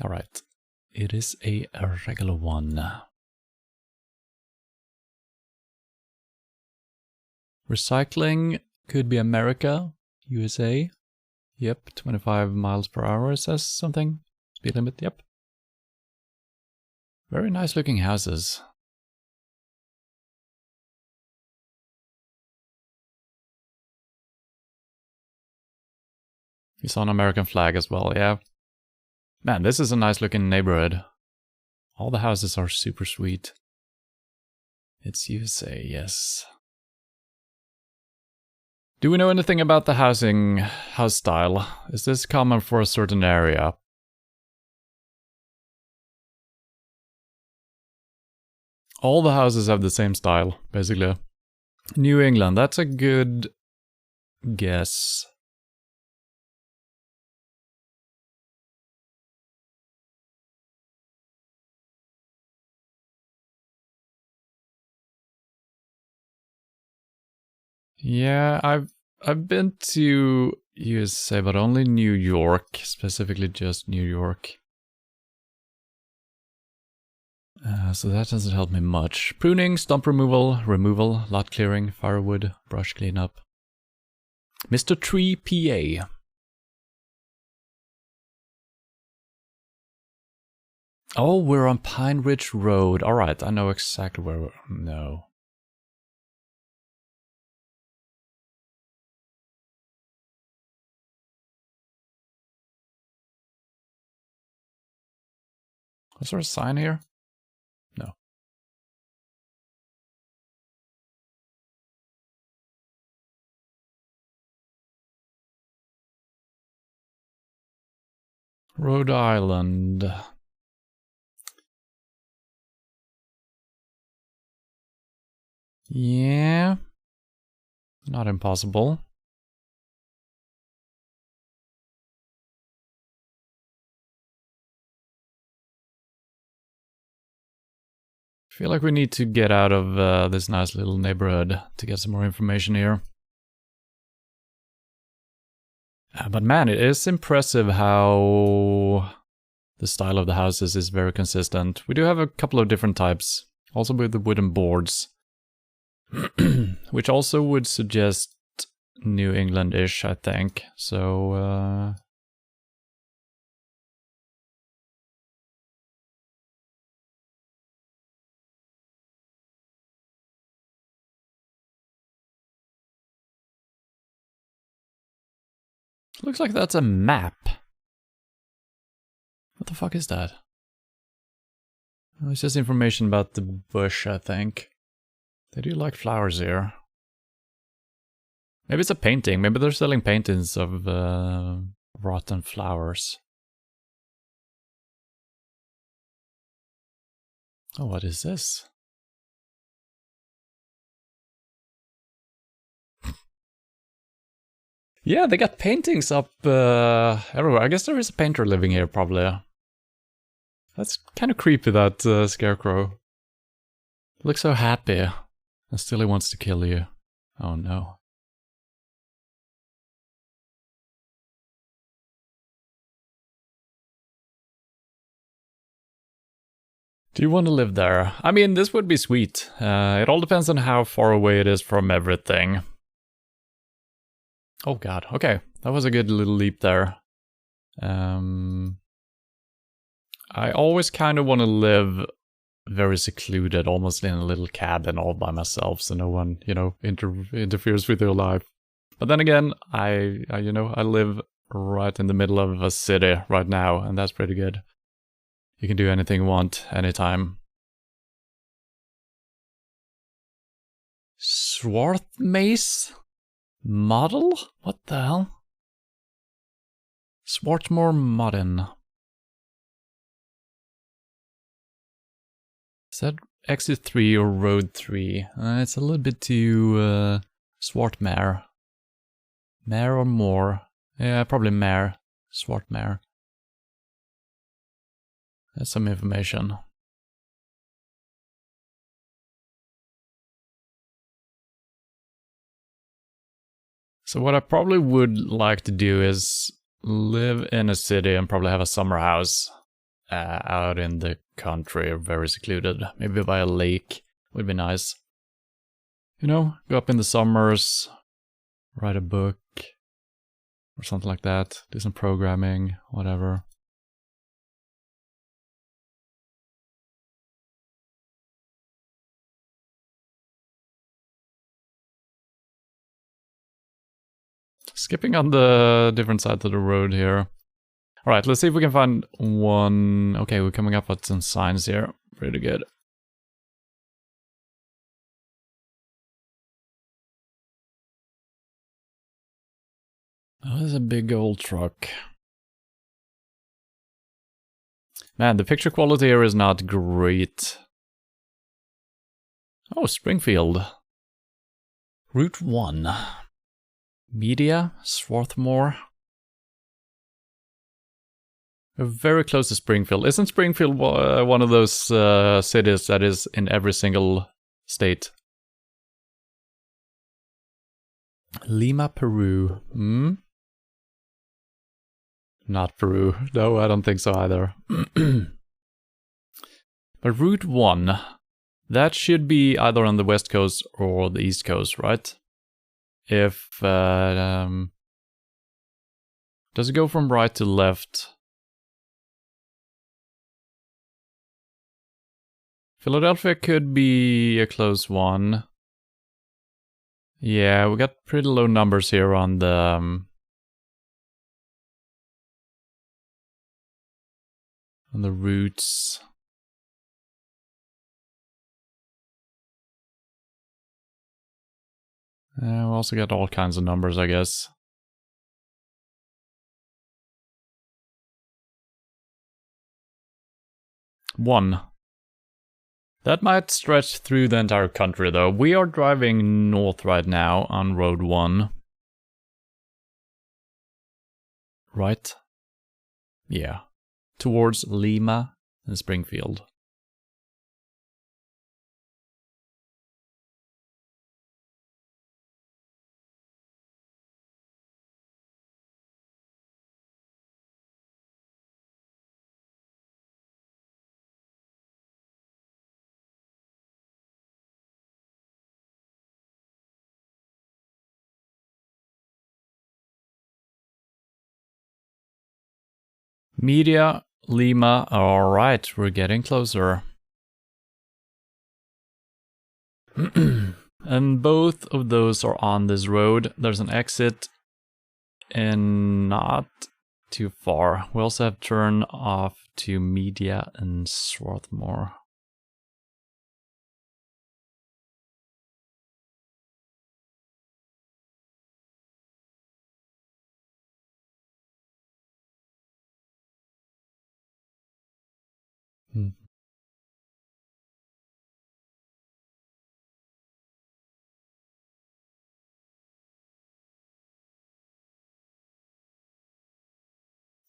Alright. It is a regular one. Recycling could be America, USA. Yep, 25 miles per hour says something. Speed limit, yep. Very nice looking houses. You saw an American flag as well, yeah. Man, this is a nice looking neighborhood. All the houses are super sweet. It's USA, yes. Do we know anything about the house style? Is this common for a certain area? All the houses have the same style, basically. New England, that's a good guess. Yeah, I've been to USA, but only New York, specifically just New York. So that doesn't help me much. Pruning, stump removal, lot clearing, firewood, brush cleanup. Mr. Tree PA. Oh, we're on Pine Ridge Road. Alright, I know exactly where we're... No. Was there a sign here? No. Rhode Island. Yeah. Not impossible. I feel like we need to get out of this nice little neighborhood to get some more information here. But man, it is impressive how the style of the houses is very consistent. We do have a couple of different types, also with the wooden boards, which also would suggest New England-ish, I think. So, looks like that's a map. What the fuck is that? Oh, it's just information about the bush, I think. They do like flowers here. Maybe it's a painting. Maybe they're selling paintings of rotten flowers. Oh, what is this? Yeah, they got paintings up everywhere. I guess there is a painter living here, probably. That's kind of creepy, that scarecrow. Looks so happy. And still he wants to kill you. Oh no. Do you want to live there? I mean, this would be sweet. It all depends on how far away it is from everything. Oh god, okay. That was a good little leap there. I always kind of want to live very secluded, almost in a little cabin all by myself, so no one, you know, interferes with your life. But then again, I live right in the middle of a city right now, and that's pretty good. You can do anything you want, anytime. Swarthmace model? What the hell? Swarthmore Modern. Is that exit 3 or road 3? It's a little bit too Swartmare. Mare or more? Yeah, probably mare. Swartmare. That's some information. So what I probably would like to do is live in a city and probably have a summer house. out in the country, very secluded. Maybe by a lake would be nice. You know, go up in the summers, write a book, or something like that. Do some programming, whatever. Skipping on the different sides of the road here. Alright, let's see if we can find one. Okay, we're coming up with some signs here. Pretty good. Oh, there's a big old truck. Man, the picture quality here is not great. Oh, Springfield. Route 1. Media, Swarthmore. We're very close to Springfield. Isn't Springfield one of those cities that is in every single state? Lima, Peru. Hmm? Not Peru. No, I don't think so either. But Route 1. That should be either on the west coast or the east coast, right? If... does it go from right to left? Philadelphia could be a close one. Yeah, we got pretty low numbers here on the routes. We also got all kinds of numbers, I guess. One. That might stretch through the entire country, though. We are driving north right now on Road 1. Right? Yeah. Towards Lima and Springfield. Media, Lima. Alright, we're getting closer. And both of those are on this road. There's an exit and not too far. We also have turn off to Media and Swarthmore.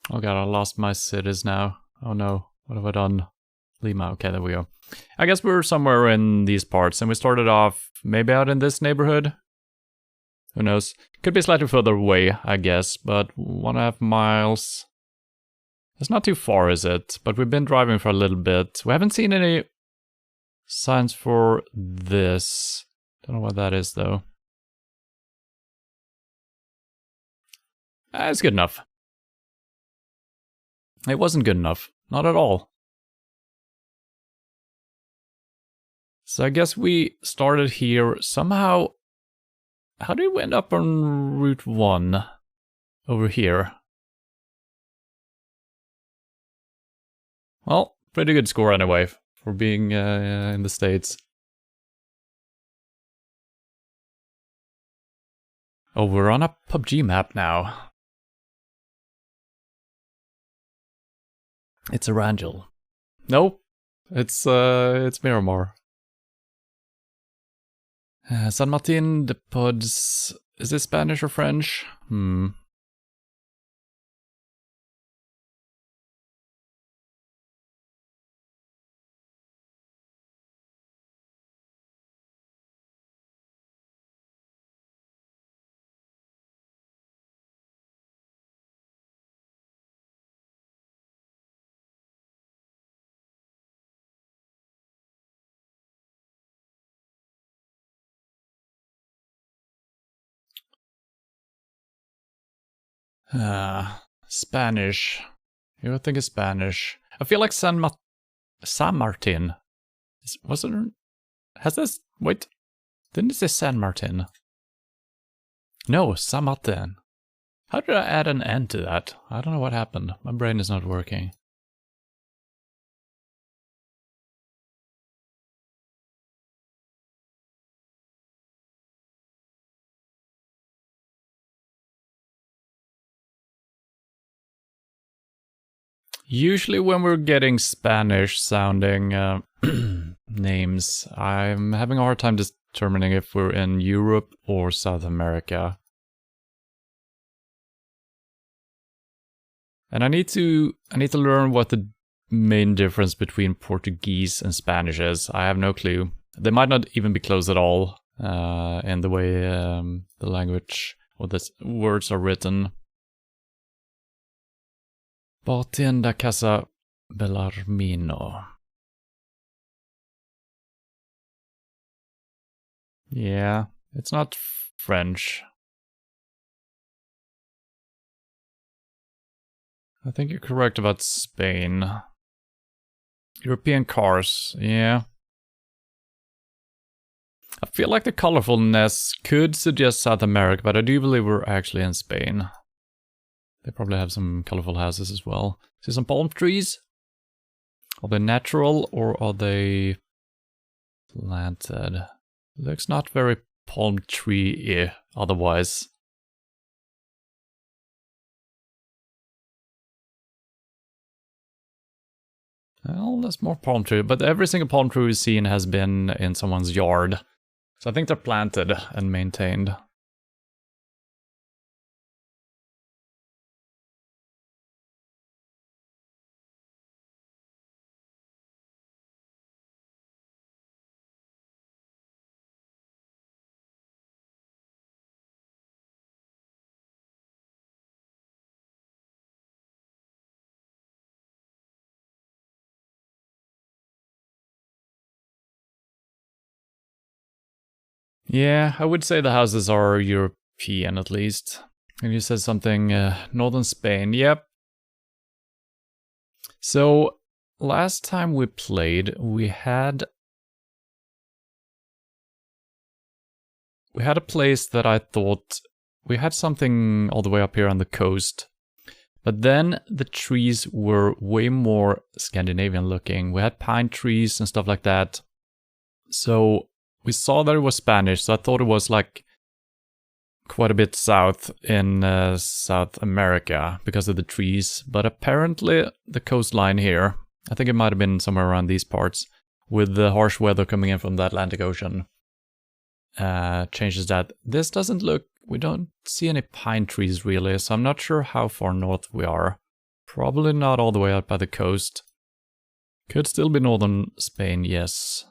Oh god, I lost my cities now. Oh no, what have I done? Lima, okay, there we go. I guess we were somewhere in these parts, and we started off maybe out in this neighborhood? Who knows? Could be slightly further away, I guess, but 1.5 miles. It's not too far, is it? But we've been driving for a little bit. We haven't seen any signs for this. Don't know what that is, though. It's good enough. It wasn't good enough. Not at all. So I guess we started here somehow. How did we end up on Route 1 over here? Well, pretty good score anyway for being in the States. Oh, we're on a PUBG map now. It's Arangel. No, it's Miramar. San Martin de Pods. Is this Spanish or French? Spanish. You would think it's Spanish. I feel like San Martin. Was it? Has this? Wait. Didn't it say San Martin? No, San Martin. How did I add an N to that? I don't know what happened. My brain is not working. Usually when we're getting Spanish sounding names, I'm having a hard time determining if we're in Europe or South America. And I need to learn what the main difference between Portuguese and Spanish is. I have no clue. They might not even be close at all in the way the language or the words are written. Bartenda Casa Bellarmino. Yeah, it's not French. I think you're correct about Spain. European cars, yeah. I feel like the colorfulness could suggest South America, but I do believe we're actually in Spain. They probably have some colorful houses as well. See some palm trees? Are they natural or are they planted? Looks not very palm tree-y otherwise. Well, there's more palm tree, but every single palm tree we've seen has been in someone's yard. So I think they're planted and maintained. Yeah, I would say the houses are European at least. And you said something, northern Spain, yep. So, last time we played, we had a place that I thought, we had something all the way up here on the coast. But then the trees were way more Scandinavian looking. We had pine trees and stuff like that. So we saw that it was Spanish, so I thought it was like quite a bit south in South America because of the trees. But apparently the coastline here, I think it might have been somewhere around these parts, with the harsh weather coming in from the Atlantic Ocean, changes that. This doesn't look, we don't see any pine trees really, so I'm not sure how far north we are. Probably not all the way out by the coast. Could still be northern Spain, yes.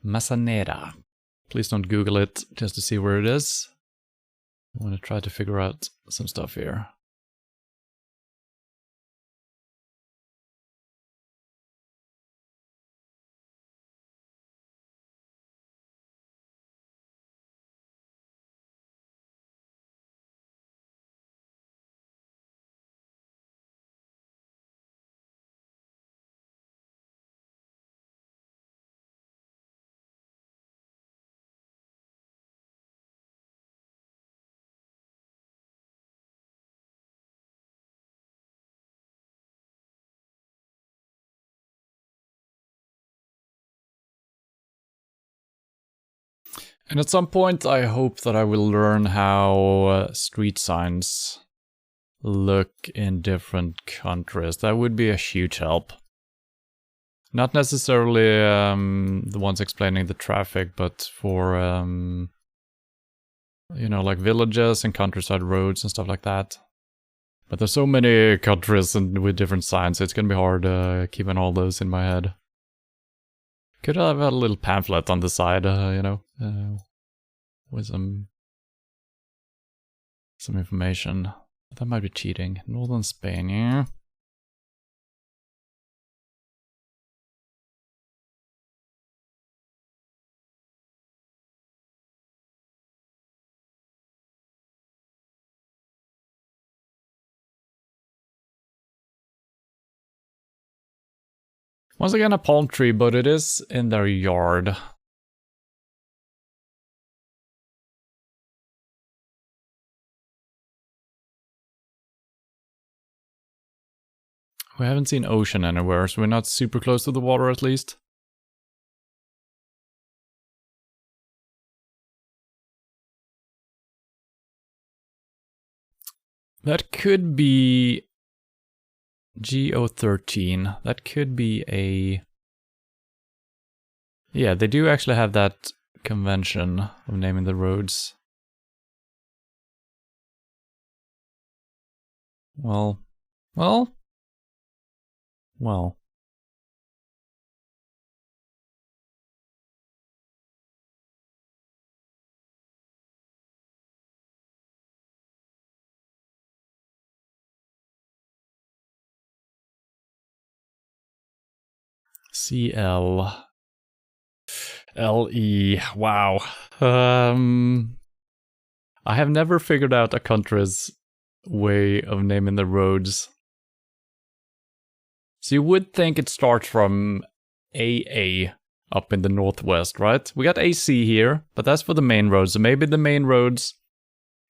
Massanera. Please don't Google it just to see where it is. I want to try to figure out some stuff here. And at some point I hope that I will learn how street signs look in different countries. That would be a huge help. Not necessarily the ones explaining the traffic, but for, you know, like villages and countryside roads and stuff like that. But there's so many countries and with different signs, so it's gonna be hard keeping all those in my head. Could have had a little pamphlet on the side, you know, with some information. That might be cheating. Northern Spain, yeah. Once again, a palm tree, but it is in their yard. We haven't seen ocean anywhere, so we're not super close to the water at least. That could be Geo13. That could be a... Yeah, they do actually have that convention of naming the roads. Well. CL. LE. Wow. I have never figured out a country's way of naming the roads. So you would think it starts from AA up in the northwest, right? We got AC here, but that's for the main roads. So maybe the main roads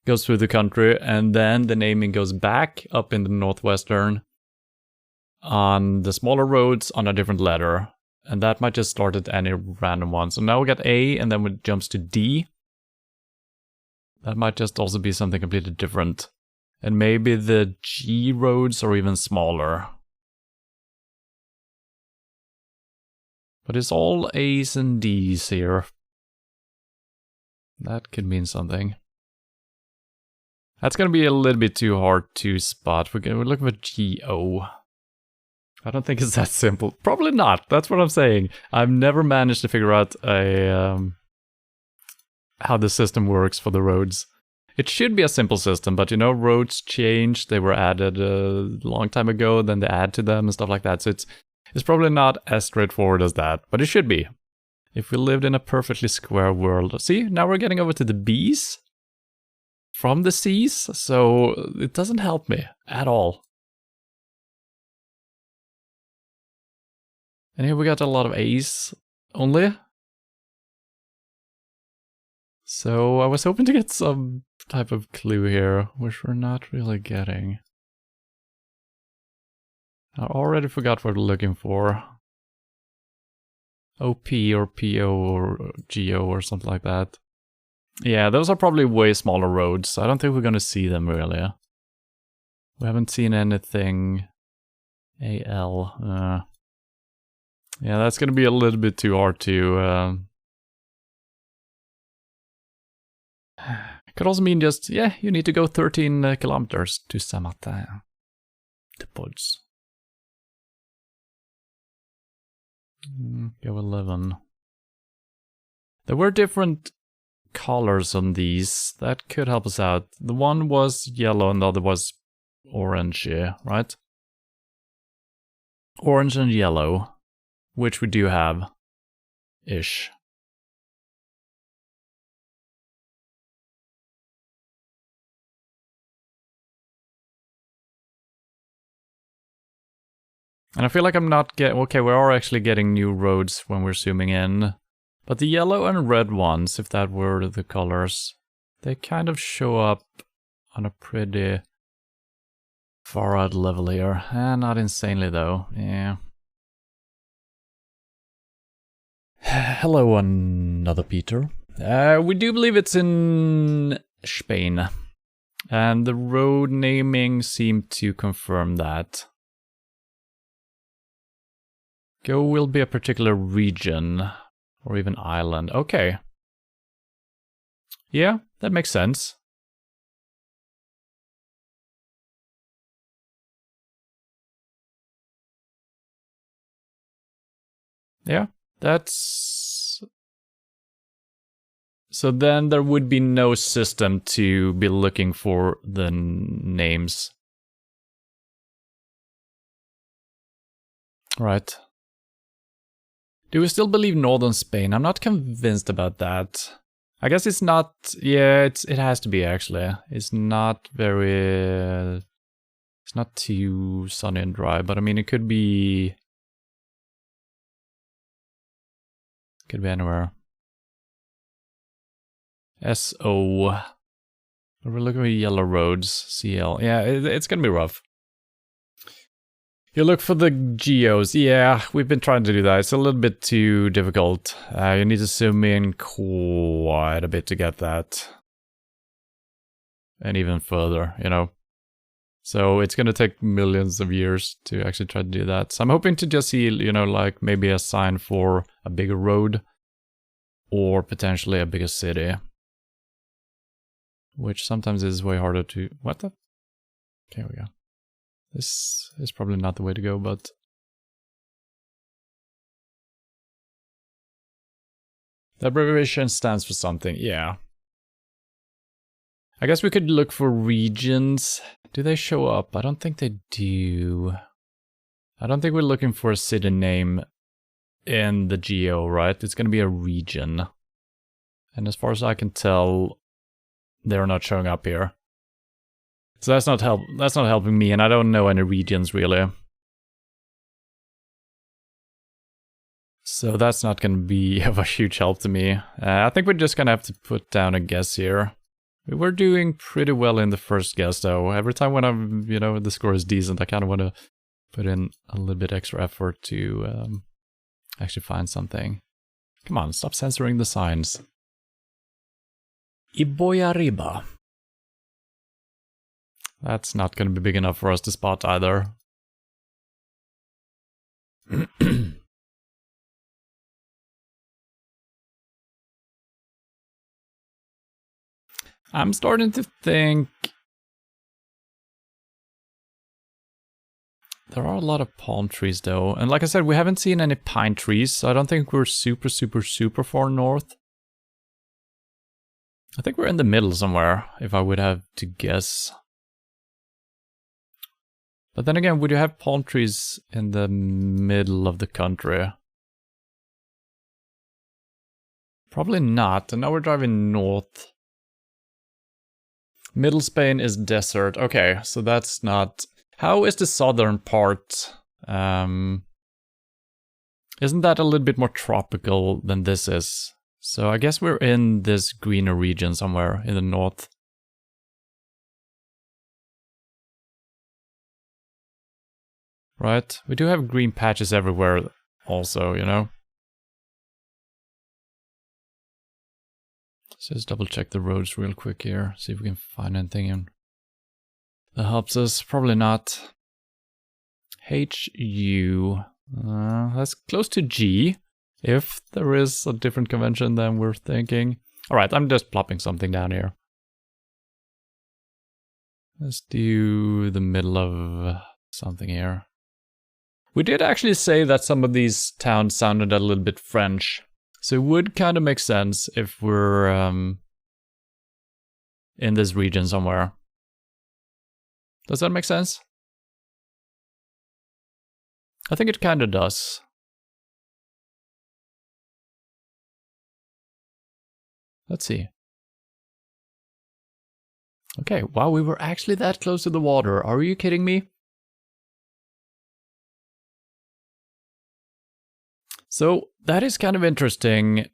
goes through the country, and then the naming goes back up in the northwestern on the smaller roads on a different letter. And that might just start at any random one. So now we got A, and then it jumps to D. That might just also be something completely different. And maybe the G roads are even smaller. But it's all A's and D's here. That could mean something. That's gonna be a little bit too hard to spot. We're looking for GO. I don't think it's that simple. Probably not. That's what I'm saying. I've never managed to figure out how the system works for the roads. It should be a simple system, but you know, roads change. They were added a long time ago, then they add to them and stuff like that. So it's probably not as straightforward as that, but it should be. If we lived in a perfectly square world. See, now we're getting over to the B's from the C's, so it doesn't help me at all. And here we got a lot of A's only. So I was hoping to get some type of clue here, which we're not really getting. I already forgot what we're looking for. OP or PO or GO or something like that. Yeah, those are probably way smaller roads. I don't think we're gonna see them really. We haven't seen anything AL. Yeah, that's gonna be a little bit too hard to... It could also mean just, yeah, you need to go 13 kilometers to Saint-Martin. The pods. Go 11. There were different colors on these. That could help us out. The one was yellow and the other was orange, right? Orange and yellow, which we do have. Ish. And I feel like I'm not getting... Okay, we are actually getting new roads when we're zooming in. But the yellow and red ones, if that were the colors, they kind of show up on a pretty far out level here. Not insanely though, yeah. Hello, another Peter. We do believe it's in Spain. And the road naming seemed to confirm that. Go will be a particular region, or even island. Okay. Yeah, that makes sense. Yeah, that's... So then there would be no system to be looking for the names. Right. Do we still believe northern Spain? I'm not convinced about that. I guess it's not... Yeah, it has to be actually. It's not very... It's not too sunny and dry, but I mean it could be... Could be anywhere. SO. We're looking for yellow roads. CL. Yeah, it's gonna be rough. You look for the geos. Yeah, we've been trying to do that. It's a little bit too difficult. You need to zoom in quite a bit to get that. And even further, you know. So it's gonna take millions of years to actually try to do that. So I'm hoping to just see, you know, like maybe a sign for a bigger road. Or potentially a bigger city. Which sometimes is way harder to... What the? Here we go. This is probably not the way to go, but... The abbreviation stands for something, yeah. I guess we could look for regions. Do they show up? I don't think they do. I don't think we're looking for a city name in the geo, right? It's gonna be a region. And as far as I can tell, they're not showing up here. So that's not helping me, and I don't know any regions really. So that's not going to be of a huge help to me. I think we're just going to have to put down a guess here. We were doing pretty well in the first guess though. Every time when I'm, you know, the score is decent, I kind of want to put in a little bit extra effort to actually find something. Come on, stop censoring the signs. Iboyariba. That's not going to be big enough for us to spot either. I'm starting to think there are a lot of palm trees though. And like I said, we haven't seen any pine trees, so I don't think we're super far north. I think we're in the middle somewhere, if I would have to guess. But then again, would you have palm trees in the middle of the country? Probably not. And now we're driving north. Middle Spain is desert. Okay, so that's not... How is the southern part? Isn't that a little bit more tropical than this is? So I guess we're in this greener region somewhere in the north. Right? We do have green patches everywhere also, you know? Let's just double check the roads real quick here. See if we can find anything in that helps us. Probably not. HU. That's close to G. If there is a different convention than we're thinking. Alright, I'm just plopping something down here. Let's do the middle of something here. We did actually say that some of these towns sounded a little bit French. So it would kind of make sense if we're in this region somewhere. Does that make sense? I think it kind of does. Let's see. Okay, wow, we were actually that close to the water. Are you kidding me? So that is kind of interesting.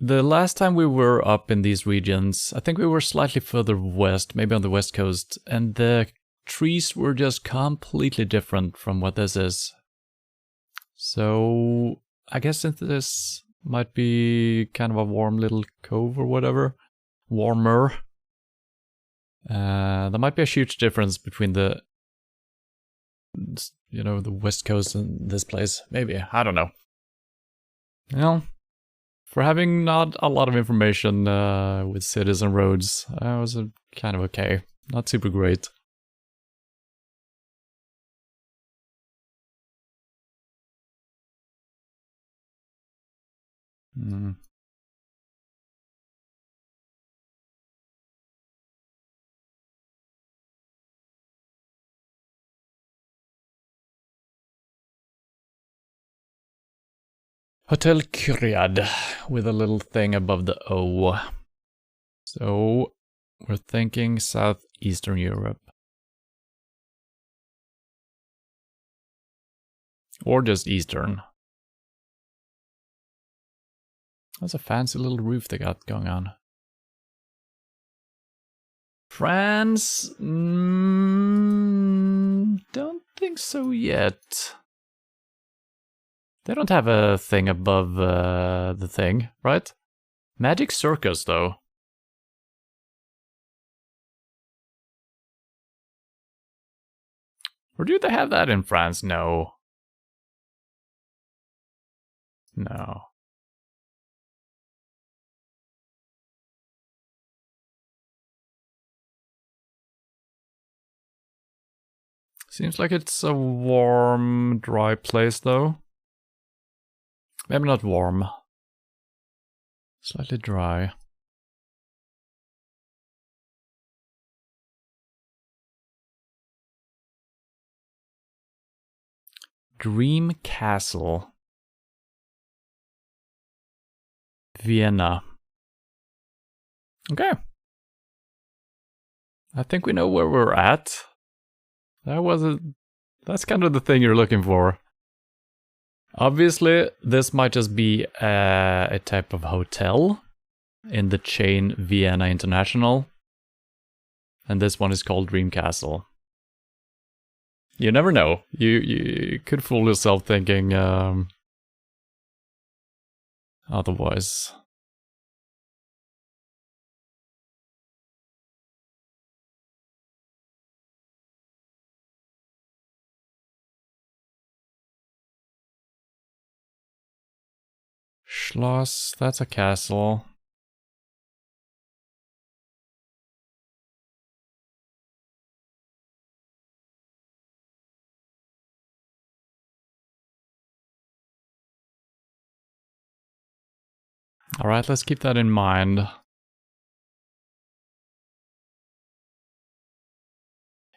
The last time we were up in these regions, I think we were slightly further west, maybe on the west coast, and the trees were just completely different from what this is. So I guess since this might be kind of a warm little cove or whatever, warmer, there might be a huge difference between the, you know, the west coast and this place. Maybe, I don't know. Well, for having not a lot of information with cities and roads, I was kind of okay. Not super great. Hotel Kyriad with a little thing above the O. So we're thinking southeastern Europe. Or just eastern. That's a fancy little roof they got going on. France? Don't think so yet. They don't have a thing above the thing, right? Magic Circus, though. Or do they have that in France? No. No. Seems like it's a warm, dry place, though. Maybe not warm. Slightly dry. Dream Castle. Vienna. Okay. I think we know where we're at. That's kind of the thing you're looking for. Obviously, this might just be a type of hotel in the chain Vienna International. And this one is called Dream Castle. You never know. You could fool yourself thinking otherwise. Schloss, that's a castle. Alright, let's keep that in mind.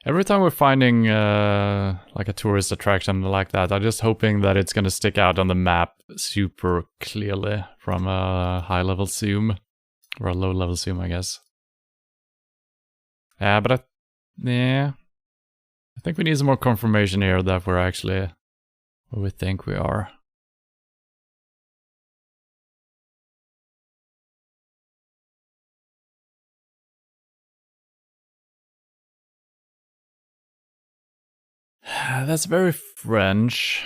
Every time we're finding like a tourist attraction like that, I'm just hoping that it's gonna stick out on the map super clearly from a high-level zoom. Or a low-level zoom, I guess. Yeah, but I think we need some more confirmation here that we're actually where we think we are. That's very French.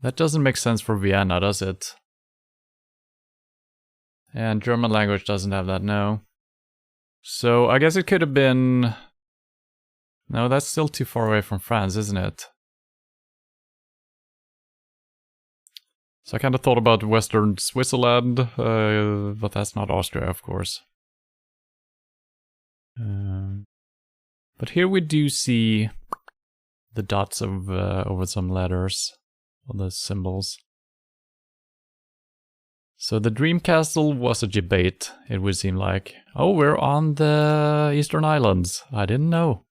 That doesn't make sense for Vienna, does it? And German language doesn't have that, no. So I guess it could have been... No, that's still too far away from France, isn't it? So I kind of thought about Western Switzerland, but that's not Austria, of course. But here we do see the dots of over some letters, or the symbols. So the Dream Castle was a debate, it would seem like. Oh, we're on the Eastern Islands. I didn't know.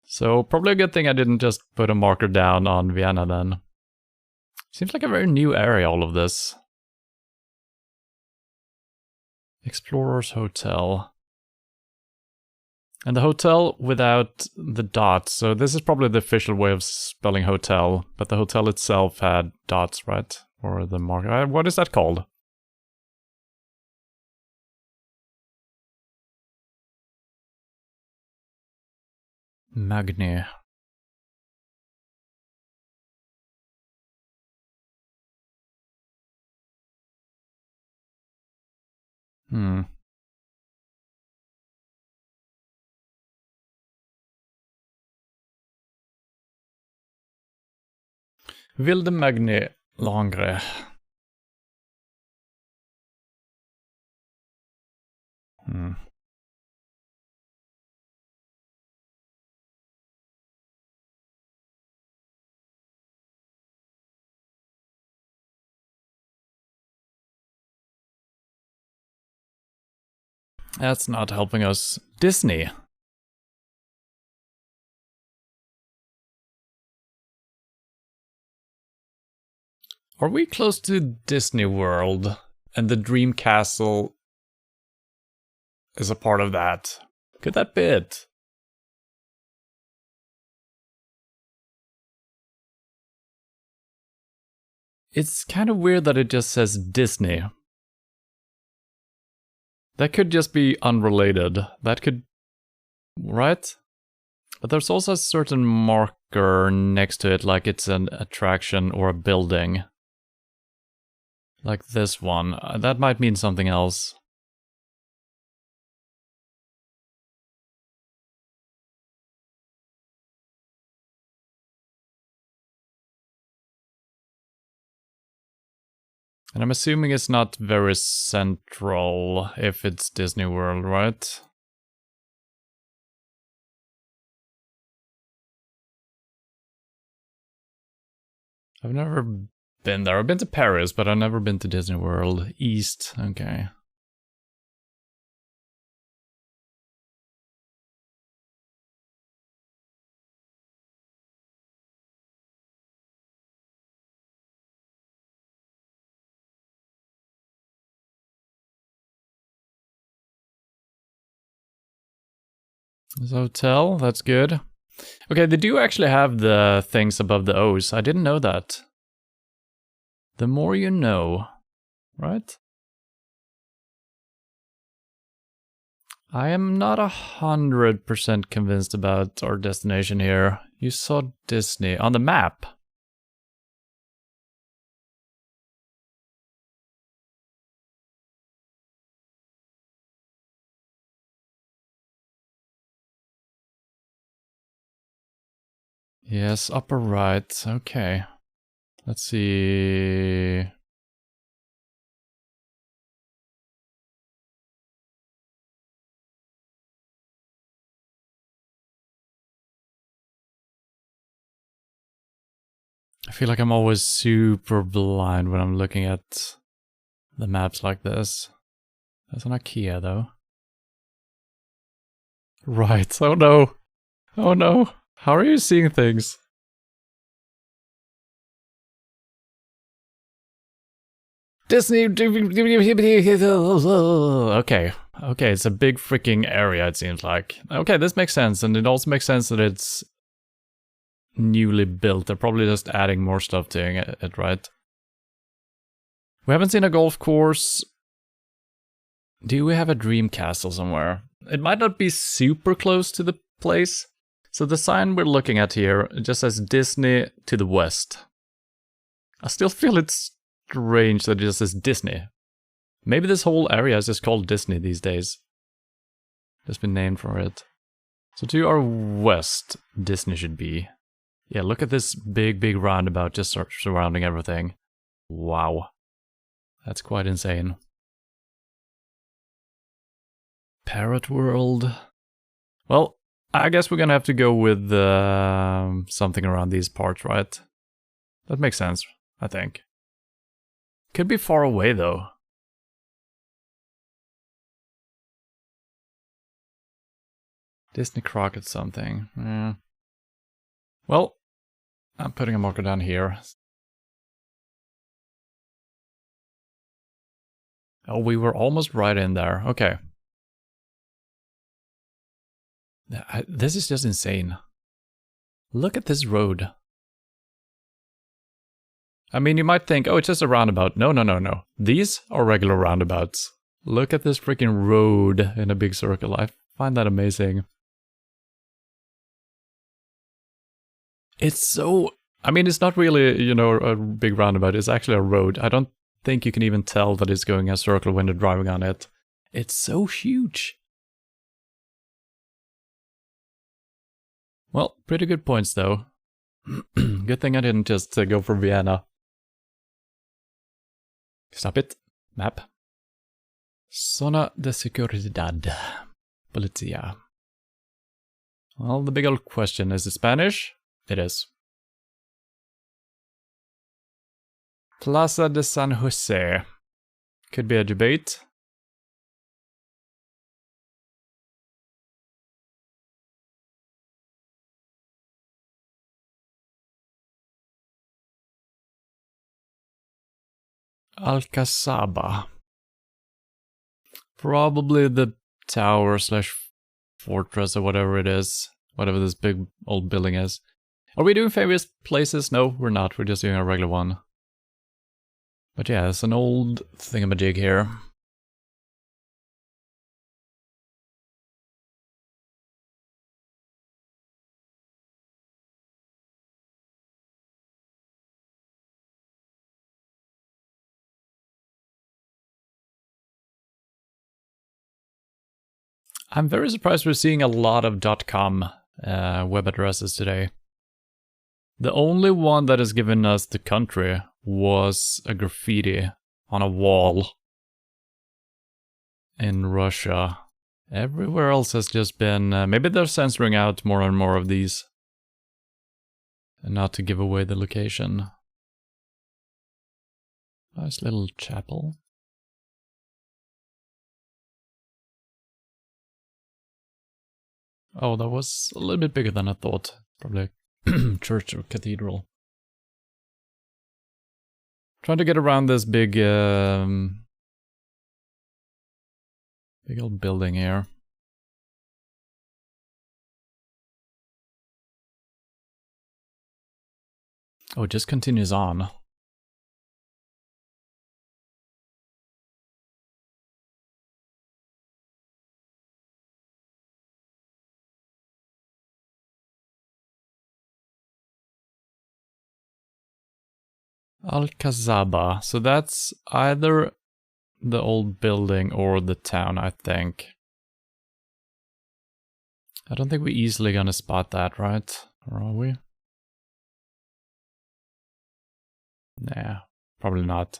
So probably a good thing I didn't just put a marker down on Vienna then. Seems like a very new area, all of this. Explorer's Hotel. And the hotel without the dots. So this is probably the official way of spelling hotel. But the hotel itself had dots, right? Or the marker. What is that called? Magni. Wilde Magni Langre. That's not helping us. Disney. Are we close to Disney World? And the Dream Castle is a part of that? Could that be it? It's kind of weird that it just says Disney. That could just be unrelated. That could... right? But there's also a certain marker next to it, like it's an attraction or a building. Like this one. That might mean something else. And I'm assuming it's not very central if it's Disney World, right? I've never been there. I've been to Paris, but I've never been to Disney World. East, okay. There's a hotel, that's good. Okay, they do actually have the things above the O's. I didn't know that. The more you know, right? I am not 100% convinced about our destination here. You saw Disney on the map. Yes, upper right. Okay. Let's see. I feel like I'm always super blind when I'm looking at the maps like this. That's an IKEA though. Right. Oh no. Oh no. How are you seeing things? Disney. Okay. Okay, it's a big freaking area, it seems like. Okay, this makes sense. And it also makes sense that it's newly built. They're probably just adding more stuff to it, right? We haven't seen a golf course. Do we have a dream castle somewhere? It might not be super close to the place. So the sign we're looking at here, it just says Disney to the west. I still feel it's strange that it just says Disney. Maybe this whole area is just called Disney these days. Just been named for it. So to our west, Disney should be. Yeah, look at this big roundabout just surrounding everything. Wow. That's quite insane. Parrot World. Well, I guess we're gonna have to go with something around these parts, right? That makes sense, I think. Could be far away though. Disney Crockett something. Yeah. Well, I'm putting a marker down here. Oh, we were almost right in there. Okay. This is just insane. Look at this road. I mean, you might think, oh, it's just a roundabout. No. These are regular roundabouts. Look at this freaking road in a big circle. I find that amazing. It's so... I mean, it's not really, you know, a big roundabout. It's actually a road. I don't think you can even tell that it's going a circle when you're driving on it. It's so huge. Well, pretty good points though. Good thing I didn't just go for Vienna. Stop it. Map. Zona de seguridad. Policía. Well, the big old question, is it Spanish? It is. Plaza de San Jose. Could be a debate. Alcazaba. Probably the tower slash fortress or whatever it is. Whatever this big old building is. Are we doing famous places? No, we're not. We're just doing a regular one. But yeah, it's an old thingamajig here. I'm very surprised we're seeing a lot of .com web addresses today. The only one that has given us the country was a graffiti on a wall in Russia. Everywhere else has just been... maybe they're censoring out more and more of these. And not to give away the location. Nice little chapel. Oh, that was a little bit bigger than I thought. Probably a church or cathedral. Trying to get around this big old building here. Oh, it just continues on. Alcazaba. So that's either the old building or the town, I think. I don't think we're easily gonna spot that, right? Or are we? Nah, probably not.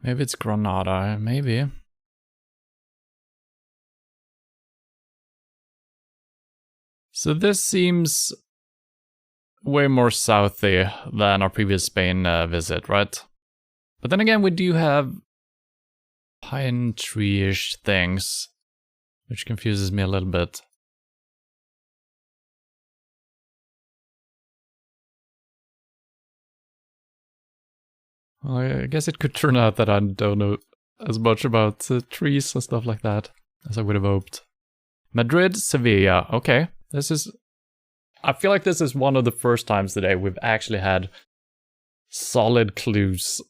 Maybe it's Granada, maybe. So this seems way more southy than our previous Spain visit, right? But then again, we do have pine tree-ish things, which confuses me a little bit. Well, I guess it could turn out that I don't know as much about trees and stuff like that as I would have hoped. Madrid, Sevilla. Okay, this is... I feel like this is one of the first times today we've actually had solid clues.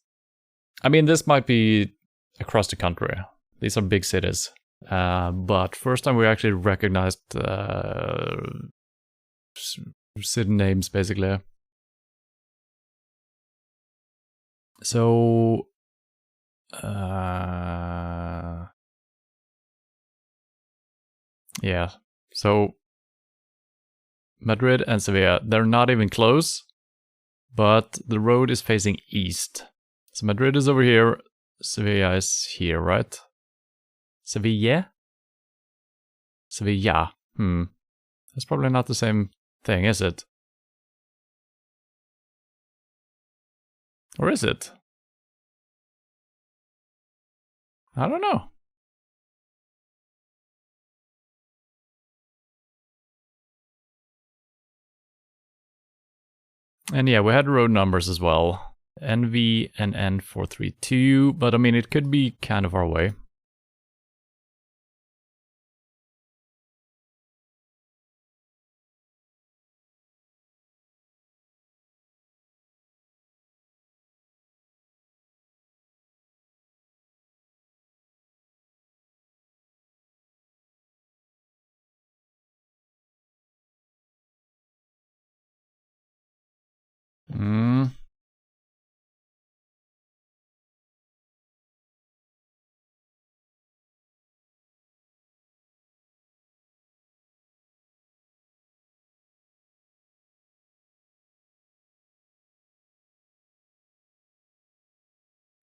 I mean, this might be across the country. These are big cities. But first time we actually recognized city names, basically. So... yeah, so... Madrid and Sevilla, they're not even close, but the road is facing east. So Madrid is over here, Sevilla is here, right? Sevilla? Sevilla. That's probably not the same thing, is it? Or is it? I don't know. And yeah, we had road numbers as well. NV and N432, but I mean, it could be kind of far away.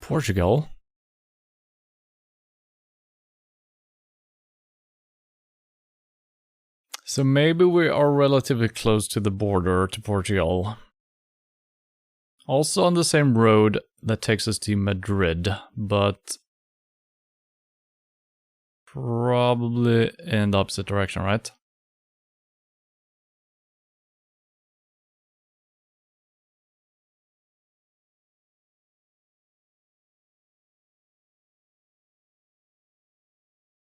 Portugal? So maybe we are relatively close to the border to Portugal. Also on the same road that takes us to Madrid, but probably in the opposite direction, right?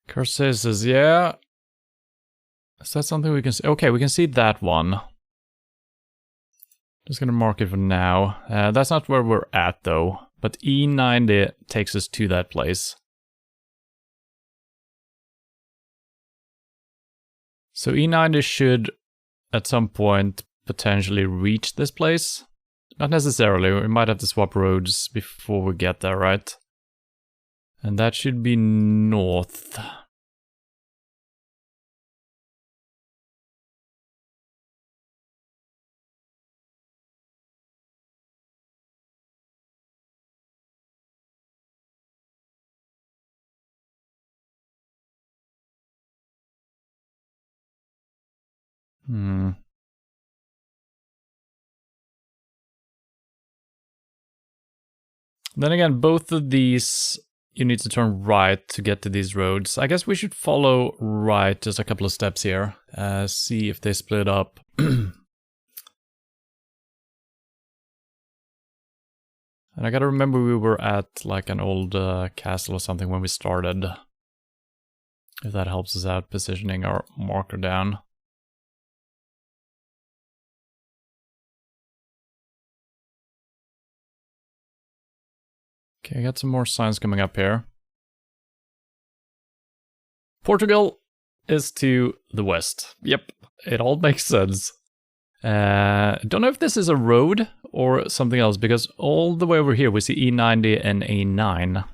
Curses says, yeah. Is that something we can see? Okay, we can see that one. Just gonna mark it for now. That's not where we're at though. But E90 takes us to that place. So E90 should, at some point, potentially reach this place. Not necessarily, we might have to swap roads before we get there, right? And that should be north. Hmm. Then again, both of these, you need to turn right to get to these roads. I guess we should follow right just a couple of steps here. See if they split up. And I gotta remember we were at like an old castle or something when we started. If that helps us out positioning our marker down. Okay, I got some more signs coming up here. Portugal is to the west. Yep, it all makes sense. Don't know if this is a road or something else, because all the way over here we see E90 and A9.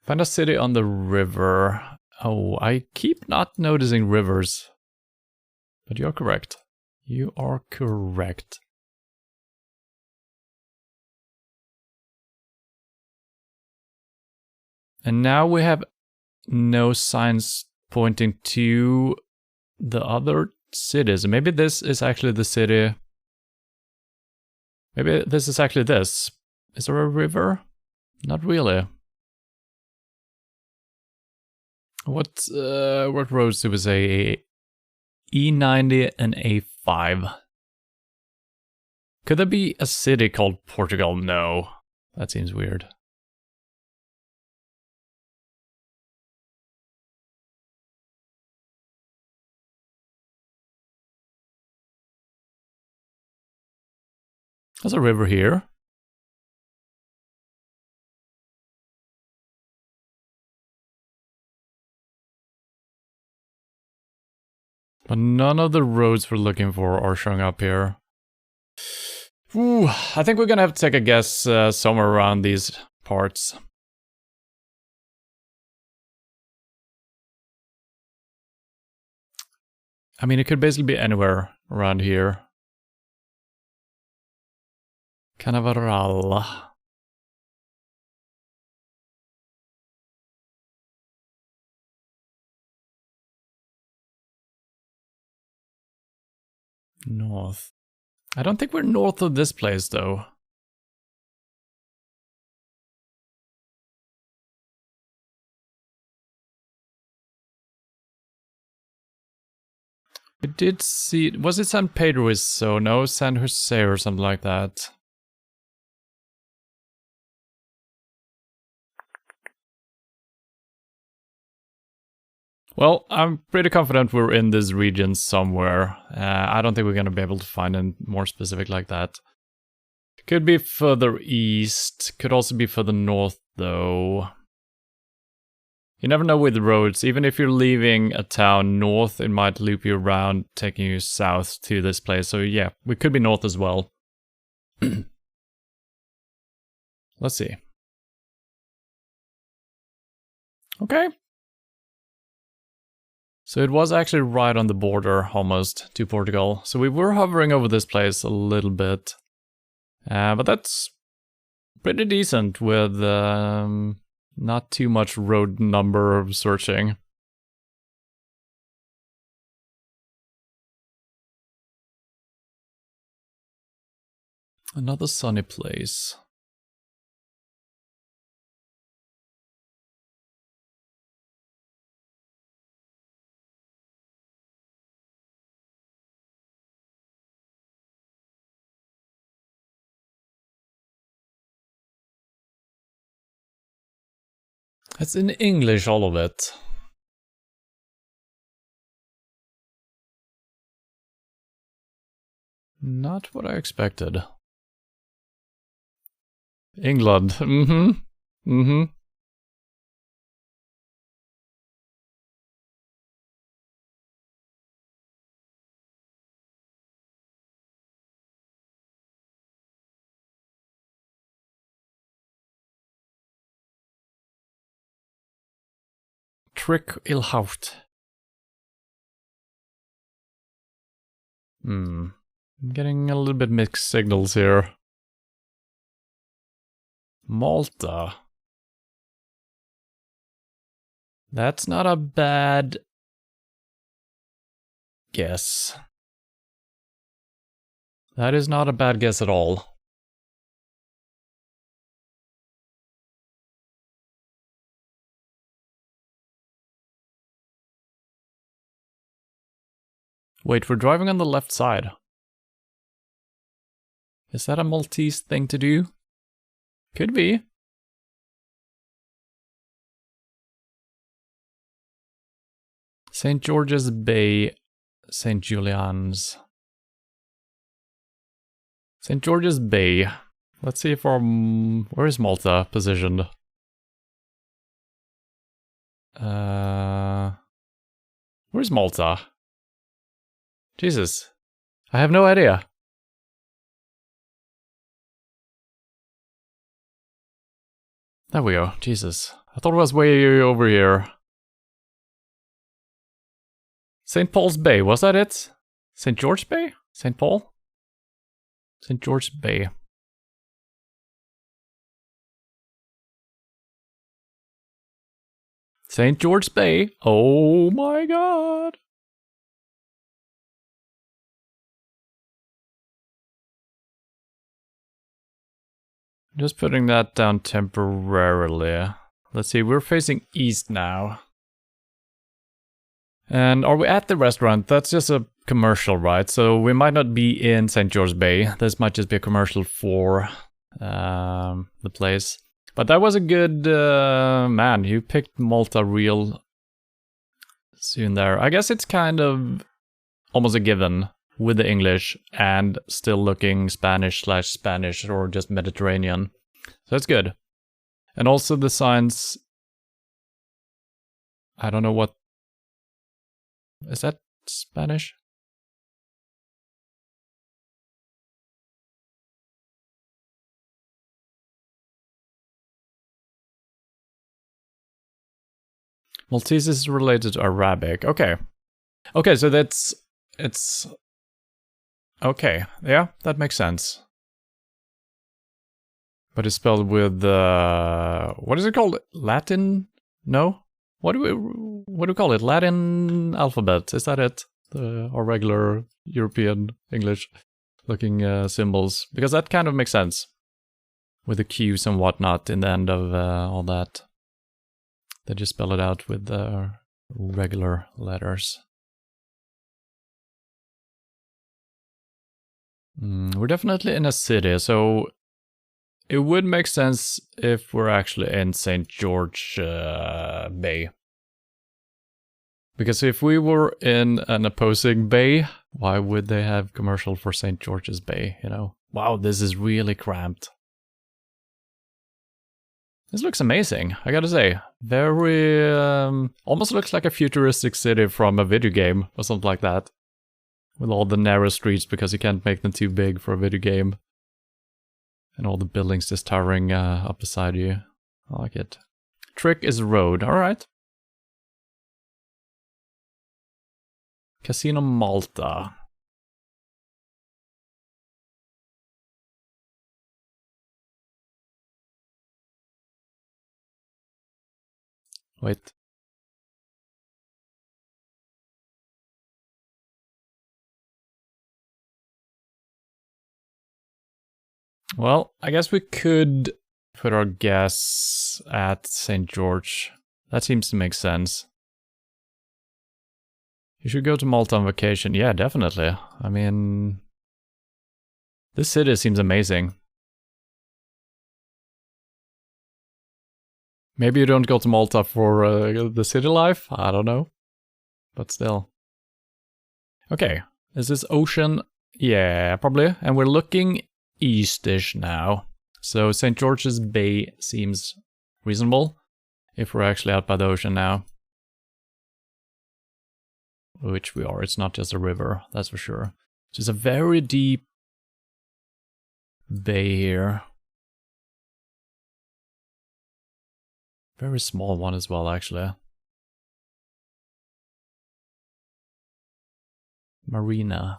Find a city on the river. Oh, I keep not noticing rivers. But you're correct. You are correct. And now we have no signs pointing to the other cities. Maybe this is actually the city. Maybe this is actually this. Is there a river? Not really. What roads do we say? E90 and A5. Could there be a city called Portugal? No. That seems weird. There's a river here. But none of the roads we're looking for are showing up here. Ooh, I think we're gonna have to take a guess somewhere around these parts. I mean, it could basically be anywhere around here. Canaveral. North. I don't think we're north of this place, though. We did see... Was it San Pedro? So no, San Jose or something like that. Well, I'm pretty confident we're in this region somewhere. I don't think we're going to be able to find any more specific like that. Could be further east. Could also be further north, though. You never know with the roads. Even if you're leaving a town north, it might loop you around, taking you south to this place. So yeah, we could be north as well. Let's see. Okay. So it was actually right on the border, almost, to Portugal. So we were hovering over this place a little bit. But that's pretty decent with not too much road number searching. Another sunny place. It's in English, all of it. Not what I expected. England. Mm-hmm. Mm-hmm. Trick Ilhout. I'm getting a little bit mixed signals here. Malta. That's not a bad guess. That is not a bad guess at all. Wait, we're driving on the left side. Is that a Maltese thing to do? Could be. St. George's Bay, St. Julian's. St. George's Bay. Let's see if our... where is Malta positioned? Where's Malta? Jesus. I have no idea. There we go. Jesus. I thought it was way over here. St. Paul's Bay, was that it? St. George Bay? St. Paul? St. George Bay. St. George Bay. Oh my god. Just putting that down temporarily. Let's see, we're facing east now. And are we at the restaurant? That's just a commercial, right? So we might not be in St. George Bay. This might just be a commercial for the place. But that was a good... man, you picked Malta real soon there. I guess it's kind of almost a given with the English and still looking Spanish/Spanish or just Mediterranean. So that's good. And also the signs... I don't know what... Is that Spanish? Maltese is related to Arabic. Okay. Okay, so that's... It's... Okay, yeah, that makes sense. But it's spelled with... what is it called? Latin? No? What do we call it? Latin alphabet, is that it? Our regular European English looking symbols. Because that kind of makes sense. With the Q's and whatnot in the end of all that. They just spell it out with regular letters. We're definitely in a city, so it would make sense if we're actually in St. George Bay. Because if we were in an opposing bay, why would they have commercial for St. George's Bay, you know? Wow, this is really cramped. This looks amazing, I gotta say. Very... almost looks like a futuristic city from a video game or something like that. With all the narrow streets because you can't make them too big for a video game. And all the buildings just towering up beside you. I like it. Trick is road, alright. Casino Malta. Wait. Well, I guess we could put our guess at St. George. That seems to make sense. You should go to Malta on vacation. Yeah, definitely. I mean... this city seems amazing. Maybe you don't go to Malta for the city life? I don't know. But still. Okay, is this ocean? Yeah, probably. And we're looking eastish now. So St. George's Bay seems reasonable if we're actually out by the ocean now. Which we are. It's not just a river, that's for sure. It's a very deep bay here. Very small one as well, actually. Marina.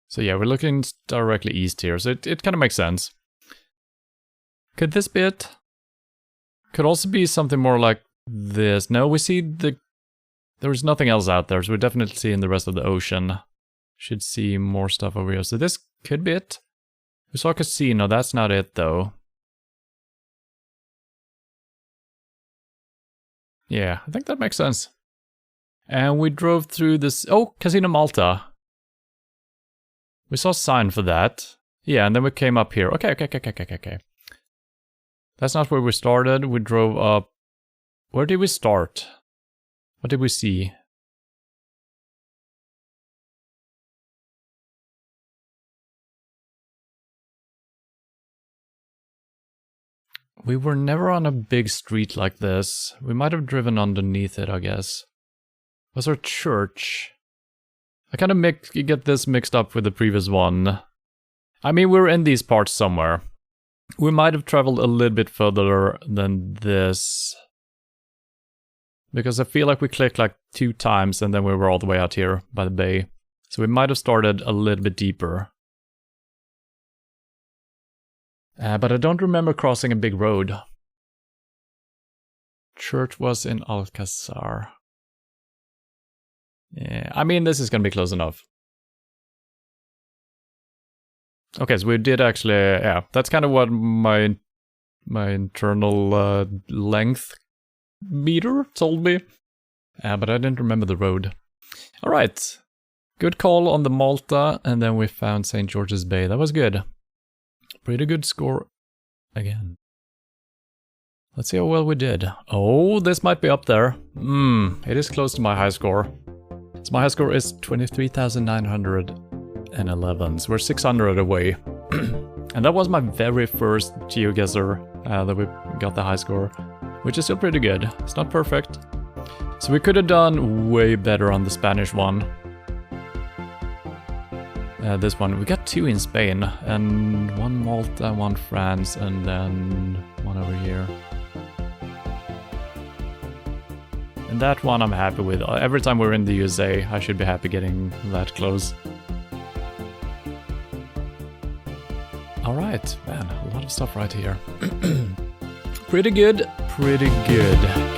So yeah, we're looking directly east here, so it kind of makes sense. Could this be it? Could also be something more like this. No, we see there's nothing else out there, so we're definitely seeing the rest of the ocean. Should see more stuff over here. So this could be it. We saw a casino, that's not it though. Yeah, I think that makes sense. And we drove through this... Oh, Casino Malta. We saw a sign for that. Yeah, and then we came up here. Okay. That's not where we started. We drove up... Where did we start? What did we see? We were never on a big street like this. We might have driven underneath it, I guess. Was there a church? I kind of get this mixed up with the previous one. I mean, we're in these parts somewhere. We might have traveled a little bit further than this. Because I feel like we clicked like 2 times and then we were all the way out here by the bay. So we might have started a little bit deeper. But I don't remember crossing a big road. Church was in Alcazar. Yeah, I mean, this is gonna be close enough. Okay, so we did actually, yeah, that's kind of what my internal length meter told me. But I didn't remember the road. Alright, good call on the Malta, and then we found St. George's Bay. That was good. Pretty good score again. Let's see how well we did. Oh, this might be up there. It is close to my high score. So my high score is 23,911. So we're 600 away. And that was my very first GeoGuessr that we got the high score, which is still pretty good. It's not perfect. So we could have done way better on the Spanish one. This one, we got 2 in Spain, and 1 Malta, 1 France, and then 1 over here. And that one I'm happy with. Every time we're in the USA, I should be happy getting that close. Alright, man, a lot of stuff right here. Pretty good, pretty good.